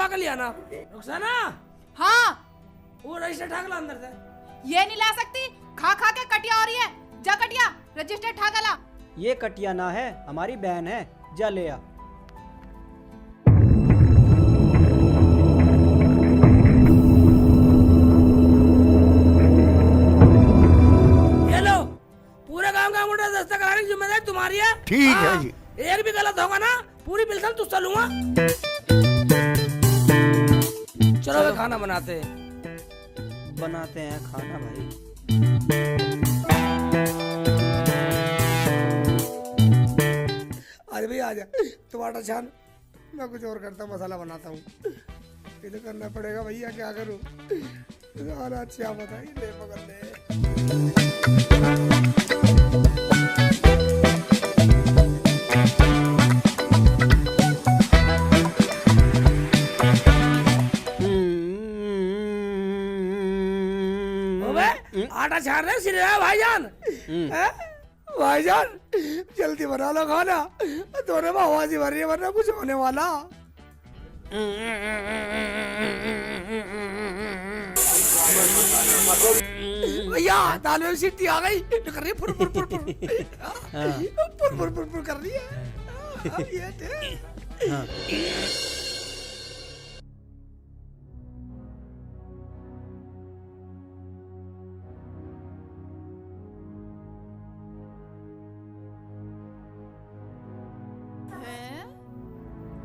दबा कर लिया ना। रुखसाना। हाँ। वो रजिस्टर ठाक ला अंदर से। ये नहीं ला सकती, खा खा के कटिया हो रही है। जा कटिया रजिस्टर ठाक ला। ये कटिया ना है, हमारी बहन है, जा ले आ। ये लो, पूरे गांव का अंगूठा दस्तखत कराने की जिम्मेदारी तुम्हारी है। ठीक है जी। एक भी गलत होगा ना, पूरी बिल्कुल तुझसे लूंगा। चलो वे खाना बनाते हैं खाना भाई। आज भाई आजा, टमाटर छान, मैं कुछ और करता हूँ, मसाला बनाता हूँ। ये तो करना पड़ेगा भैया, क्या करूँ। और अच्छा बताइए, ले पकड़ ले। आटा छान रहे सिरे भाईजान। भाईजान जल्दी बना लो खाना, दोनों में आवाज भर रही है, वरना कुछ होने वाला। भैया दाल में सीटी आ गई, कर रही है फुर फुर फुर फुर फुर फुर फुर फुर कर रही है। ये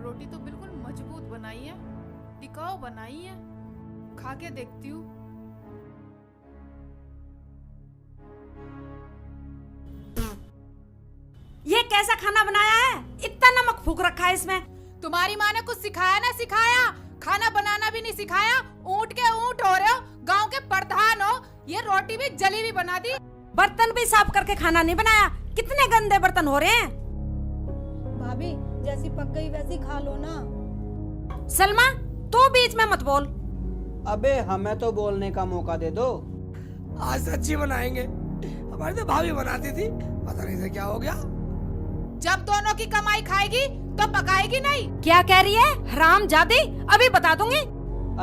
रोटी तो बिल्कुल मजबूत बनाई है, टिकाऊ बनाई है, खा के देखती हूँ। ये कैसा खाना बनाया है? इतना नमक फूक रखा है इसमें। तुम्हारी माँ ने कुछ सिखाया ना सिखाया, खाना बनाना भी नहीं सिखाया। ऊँट के ऊँट हो रहे हो, गांव के प्रधान हो, ये रोटी भी जली भी बना दी। बर्तन भी साफ करके खाना नहीं बनाया, कितने गंदे बर्तन हो रहे हैं। भाभी जैसी पक गई वैसी खा लो ना। सलमा तू बीच में मत बोल। अबे हमें तो बोलने का मौका दे दो। आज सच्ची बनाएंगे, हमारी तो भाभी बनाती थी, पता नहीं से क्या हो गया। जब दोनों की कमाई खाएगी तो पकाएगी नहीं। क्या कह रही है हरामजादी? अभी बता दूंगी।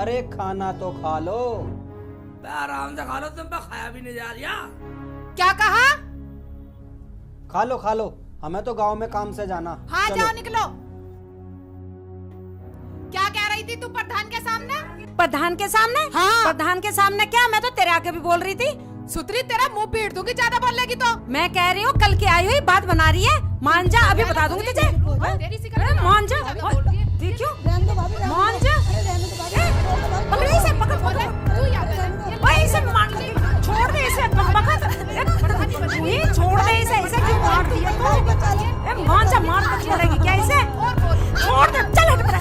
अरे खाना तो खा लो। आराम से खा लो, तुम पे खाया भी नहीं जा रहा। क्या कहा? खा लो, हमें तो गांव में काम से जाना। हाँ चलो। जाओ निकलो। क्या कह रही थी तू प्रधान के सामने? प्रधान के सामने? हाँ। प्रधान के सामने क्या? मैं तो तेरे आके भी बोल रही थी। सुतरी तेरा मुंह पीट दूंगी ज्यादा बोलेगी तो। मैं कह रही हूँ कल की आई हुई बात बना रही है। मान जा, अभी बता दूंगी तुझे। तेरी सिगरेट मान जा, देखियो मान जा। पकड़ इसे, पकड़ इसे, छोड़ दे इसे, छोड़ दे इसे, इसे क्यों मार दिया तू? मान जा, मार कर छोड़ेगी क्या इसे? छोड़ दे, चल हट पड़ा।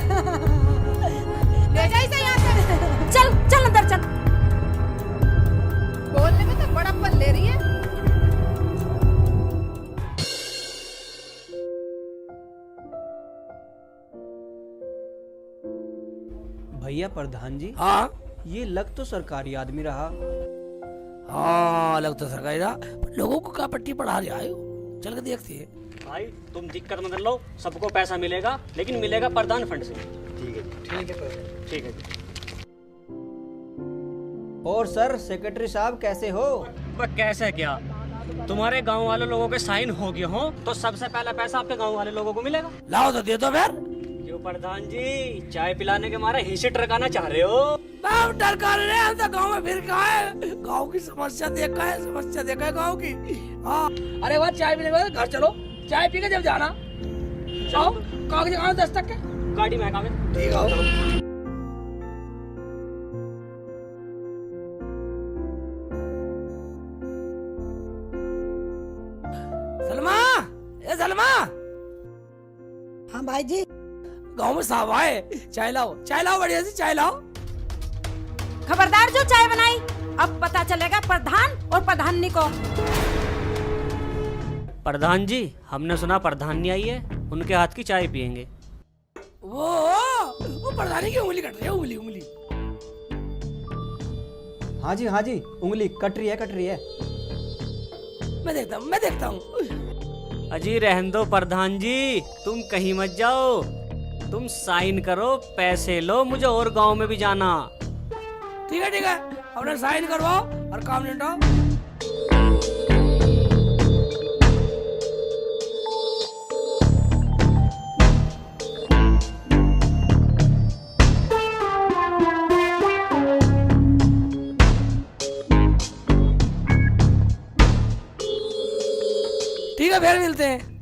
ले जा इसे यहाँ से। चल अंदर चल। बोलने में तो बड़प्पन ले रही है। भैया प्रधान जी, हाँ ये लग तो सरकारी आदमी रहा। हाँ लग तो सरकारी रहा, पर लोगों को क्या पट्टी पढ़ा रहा है? चल के देखते हैं। भाई तुम दिक्कत मत लो, सबको पैसा मिलेगा, लेकिन मिलेगा प्रधान फंड से। ठीक है। और सर सेक्रेटरी साहब कैसे हो? वह कैसे क्या, तुम्हारे गांव वाले लोगों के साइन हो गए हो तो सबसे पहला पैसा आपके गांव वाले लोगों को मिलेगा। लाओ तो दे दो फिर। क्यों प्रधान जी, चाय पिलाने के मारे हिस्से टरकाना चाह रहे हो? टरका रहे हैं, हम तो गाँव में फिर कहा है, गाँव की समस्या देखा है गाँव की। हाँ अरे वह चाय पीने के बाद घर चलो, चाय पी के जब जाना। जाओ कागज दिखाओ 10 तक के। गाड़ी में कागज। ठीक है। सलमा। हाँ भाई जी। गाँव में साहब आए, चाय लाओ बढ़िया सी चाय लाओ। खबरदार जो चाय बनाई, अब पता चलेगा प्रधान और प्रधानी को। प्रधान जी हमने सुना प्रधानी आई है, उनके हाथ की चाय पियेंगे। वो प्रधानी की उंगली कट रही है, उंगली। हाँ जी उंगली कट रही है। मैं देखता हूँ। अजी रहने दो प्रधान जी, तुम कहीं मत जाओ, तुम साइन करो, पैसे लो, मुझे और गांव में भी जाना। ठीक है अपने साइन करवाओ और काम निपटाओ। ठीक है फिर मिलते हैं।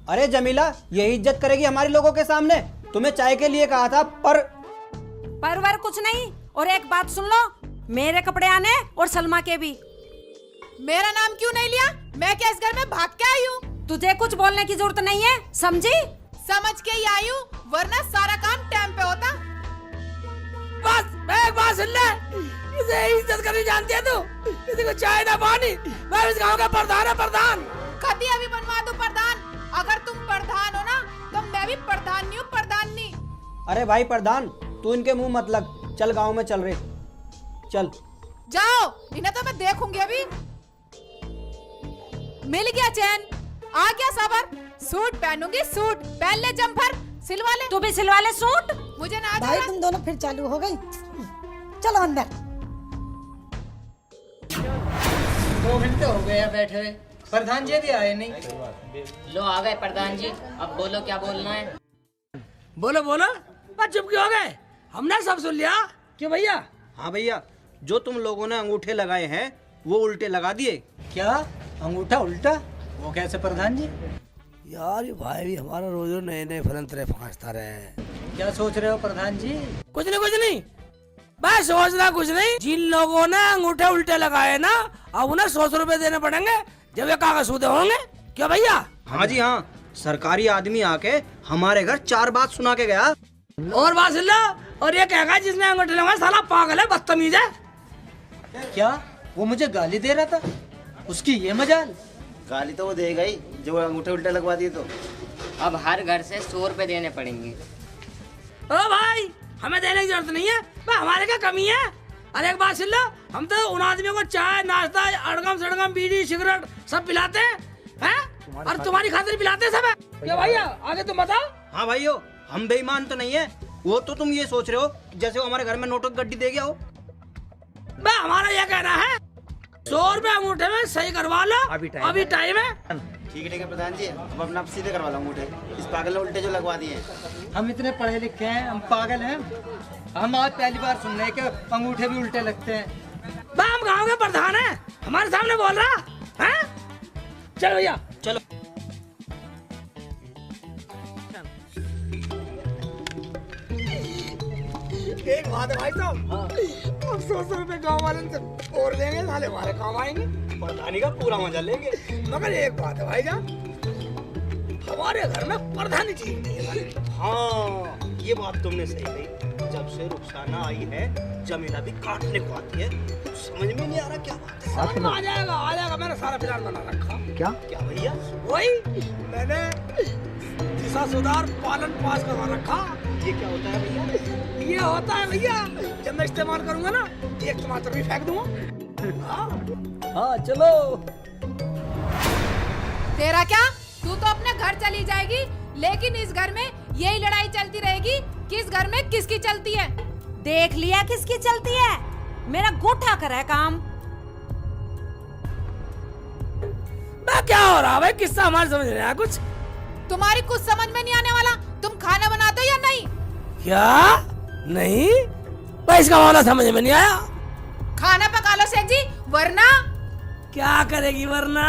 अरे जमीला, यही इज्जत करेगी हमारे लोगों के सामने? तुम्हें चाय के लिए कहा था परवर कुछ नहीं। और एक बात सुन लो, मेरे कपड़े आने और सलमा के भी। मेरा नाम क्यों नहीं लिया? मैं क्या इस घर में भाग के आई हूँ? तुझे कुछ बोलने की जरूरत नहीं है, समझी? समझ के ही आई हूँ, वरना सारा काम टाइम पे होता। बस मैं एक बात सुन ले, इसे इज्जत करनी जानती है तू? किसी को चाय ना पानी, मैं इस गांव का प्रधान है, प्रधान। कभी अभी बनवा दो प्रधान। अगर तुम प्रधान हो ना तो मैं भी प्रधान नहीं हूँ, प्रधान नहीं। अरे भाई प्रधान, तू इनके मुंह मत लग। चल गांव में चल रहे, चल जाओ, इन्हें तो मैं देखूंगी अभी। मिल गया चैन, आ गया सबर। सूट पहनूंगी, सूट पहन ले, जम्पर सिलवा ले। तू भी सिलवा ले सूट। मुझे ना भाई तुम दोनों फिर चालू हो गई। चलो अंदर। 2 घंटे हो गए हैं बैठे हुए, प्रधान जी भी आए नहीं। लो आ गए प्रधान जी, अब बोलो क्या बोलना है। बोलो बस चुप क्यों हो गए? हमने सब सुन लिया क्यों भैया? हाँ भैया, जो तुम लोगों ने अंगूठे लगाए हैं वो उल्टे लगा दिए। क्या अंगूठा उल्टा? वो कैसे प्रधान जी? यार ये भाई भी हमारा रोज नए फलंतरे फांसता रहे। क्या सोच रहे हो प्रधान जी? कुछ नहीं, मैं सोच रहा कुछ नहीं। जिन लोगों ने अंगूठे उल्टे लगाए ना, अब उन्हें 100 रुपए देने पड़ेंगे जब ये कागज सूदे होंगे। क्या भैया? हाँ जी हाँ, सरकारी आदमी आके हमारे घर 4 बात सुना के गया। और बात सुन लो, और ये कहेगा जिसने अंगूठे लगाए साला पागल है, बदतमीज है। क्या वो मुझे गाली दे रहा था? उसकी ये मजाल। गाली तो वो देगा ही जो अंगूठे उल्टे लगवा दिए तो। अब हर घर से 100 रुपए देने पड़ेंगे। ओ भाई, हमें देने की जरूरत नहीं है, हमारे क्या कमी है? अरे एक बात सुन लो, हम तो उन आदमियों को चाय नाश्ता अड़गम सड़गम बीड़ी सिगरेट सब पिलाते हैं, और तुम्हारी खातिर पिलाते हैं सब। क्या भैया आगे तुम बताओ। हाँ भाइयों, हम बेईमान तो नहीं है। वो तो तुम ये सोच रहे हो जैसे वो हमारे घर में नोटों की गड्डी दे गया हो। हमारा ये कहना है 100 रुपए अंगूठे में सही करवा लो, अभी टाइम है। ठीक है प्रधान जी, हम अपना सीधे करवा लो अंगूठे। इस पागल ने उल्टे जो लगवा दिए। हम इतने पढ़े लिखे हैं, हम पागल हैं? हम आज पहली बार सुन रहे हैं कि अंगूठे भी उल्टे लगते हैं। हम गांव के प्रधान हैं, हमारे सामने बोल रहा है? चलो भैया चलो। एक बात है भाई साहब, अब 100 रुपए गाँव वाले से और लेंगे, साले हमारे काम आएंगे, प्रधानी का पूरा मजा लेंगे। मगर एक बात है भाई जान, हमारे घर में प्रधानी चीज नहीं है। हाँ, ये बात तुमने सही कही। जब से रुखसाना आई है, जमीला भी काटने को आती है। कुछ समझ में नहीं आ रहा क्या बात है। समझ में आ जाएगा, मैंने सारा प्लान बना रखा। क्या भैया? वही मैंने दिशा सुधार पालन पास करवा रखा। ये क्या होता है भैया? ये होता है भैया, जब मैं इस्तेमाल करूंगा ना, एक टमाटर भी फेंक दूंगा। हाँ चलो। तेरा क्या? तू तो अपने घर चली जाएगी, लेकिन इस घर में यही लड़ाई चलती रहेगी, किस घर में किसकी चलती है। देख लिया किसकी चलती है? मेरा गोठा करे काम। मैं क्या हो रहा भाई, किस्सा हमारे समझ नहीं आया कुछ। तुम्हारी कुछ समझ में नहीं आने वाला। तुम खाना बनाते हो या नहीं? क्या नहीं भाई, इसका मामला समझ में नहीं आया। खाना पका लो सेठ जी, वरना क्या करेगी वरना?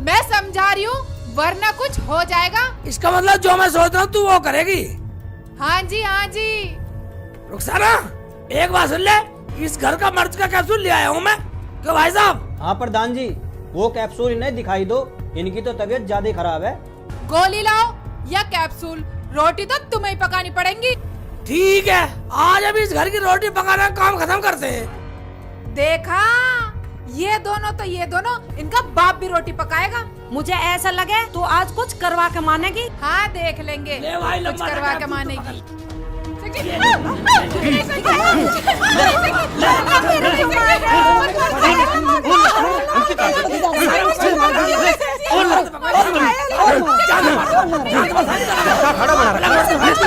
मैं समझा रही हूँ, वरना कुछ हो जाएगा। इसका मतलब जो मैं सोच रहा हूँ तू वो करेगी? हाँ जी हाँ जी। रुखसाना एक बात सुन ले, इस घर का मर्ज का कैप्सूल ले आया हूँ मैं। क्यों भाई साहब? हाँ प्रधान जी, वो कैप्सूल इन्हें दिखाई दो, इनकी तो तबीयत ज्यादा ही खराब है। गोली लाओ या कैप्सूल, रोटी तो तुम्हें ही पकानी पड़ेगी। ठीक है, आज अभी इस घर की रोटी पकाना काम खत्म करते हैं। देखा, ये दोनों इनका बाप भी रोटी पकाएगा। मुझे ऐसा लगे तो आज कुछ करवा के मानेगी। हाँ देख लेंगे, ले भाई, कुछ लंबा करवा लगा के तू मानेगी। खड़ा बना रखा है।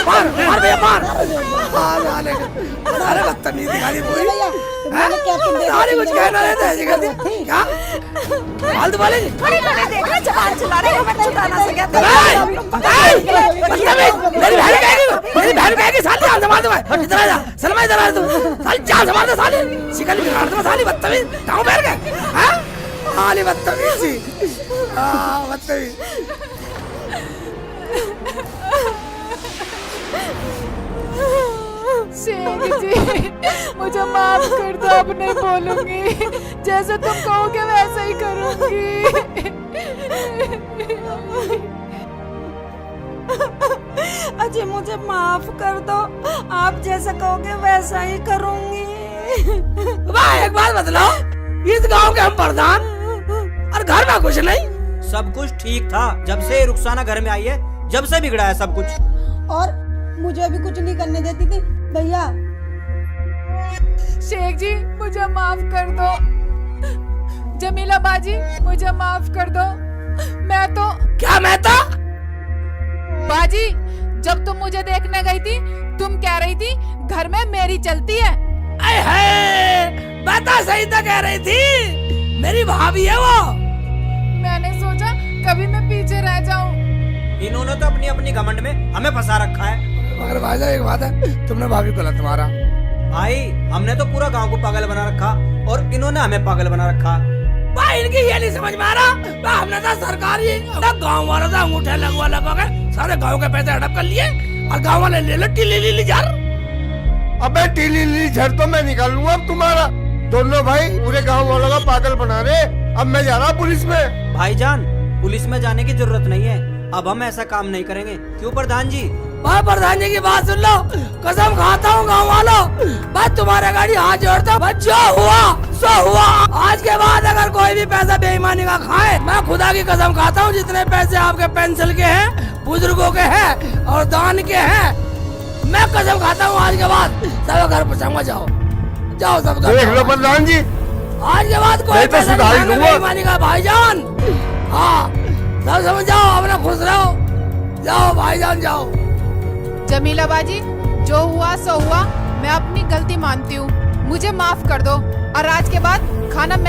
मार भैया मार। अरे बदतमीजी दिखाई पूरी। मैंने क्या तुम सारे कुछ कहना रहता है क्या? फालतू वाले देख रहे जबान चला रहे हमें छुटाना से कहते हैं। मेरी बहन कहेगी साले जान से मार दो मैं। इधर आ जा सलमा, इधर आ तू साले जान से मार दो साले, शिकल बिगाड़ दो साले बदतमीज। गाँव बैठ गए हैं साले बदतमीजी। बदतमीज। शेख जी मुझे माफ कर दो, अब नहीं बोलूंगी, जैसे तुम कहोगे वैसा ही करूंगी। अजय मुझे माफ कर दो, आप जैसा कहोगे वैसा ही करूंगी। वाह एक बात बतलाओ, इस गांव के हम प्रधान और घर में कुछ नहीं। सब कुछ ठीक था जब से रुखसाना घर में आई है, जब से बिगड़ा है सब कुछ। और मुझे भी कुछ नहीं करने देती थी भैया। शेख जी मुझे माफ कर दो, जमीला बाजी मुझे माफ कर दो। मैं तो क्या मैं तो बाजी जब तुम मुझे देखने गई थी तुम कह रही थी घर में मेरी चलती है। बता सही तो कह रही थी, मेरी भाभी है वो। मैंने सोचा कभी मैं पीछे रह जाऊं। इन्होंने तो अपनी अपनी घमंड में हमें फंसा रखा है। मगर भाईजान एक बात है, तुमने भाभी को गलत मारा। भाई हमने तो पूरा गांव को पागल बना रखा और इन्होंने हमें पागल बना रखा। भाई इनकी ये नहीं समझ में आ रहा, हमने तो सरकारी गाँव वालों से अंगूठे लगवा के सारे गाँव के पैसे हड़प कर लिए और गाँव वाले ले लो टीली झर। अबे टीली झर तो मैं निकालूंगा अब तुम्हारा। दोनों भाई पूरे गांव वालों का पागल बना रहे। अब मैं जा रहा पुलिस में। भाईजान पुलिस में जाने की जरूरत नहीं है, अब हम ऐसा काम नहीं करेंगे। क्यों प्रधान जी? भाई प्रधान जी की बात सुन लो, कसम खाता हूँ गाँव वालों, बस तुम्हारे गाड़ी हाथ जोड़ता हूँ, जो हुआ सो हुआ। आज के बाद अगर कोई भी पैसा बेईमानी का खाए, मैं खुदा की कसम खाता हूँ, जितने पैसे आपके पेंशन के हैं, बुजुर्गों के हैं और दान के हैं, मैं कसम खाता हूँ आज के बाद सब घर पहुँचाऊंगा। जाओ जाओ सब देख लो प्रधान जी, आज के बाद कोई पैसा नहीं बेईमानी का भाईजान। हाँ सब समझ जाओ, अपना खुश रहो। जाओ भाईजान जाओ। जमीला बाजी जो हुआ सो हुआ, मैं अपनी गलती मानती हूँ, मुझे माफ कर दो और आज के बाद खाना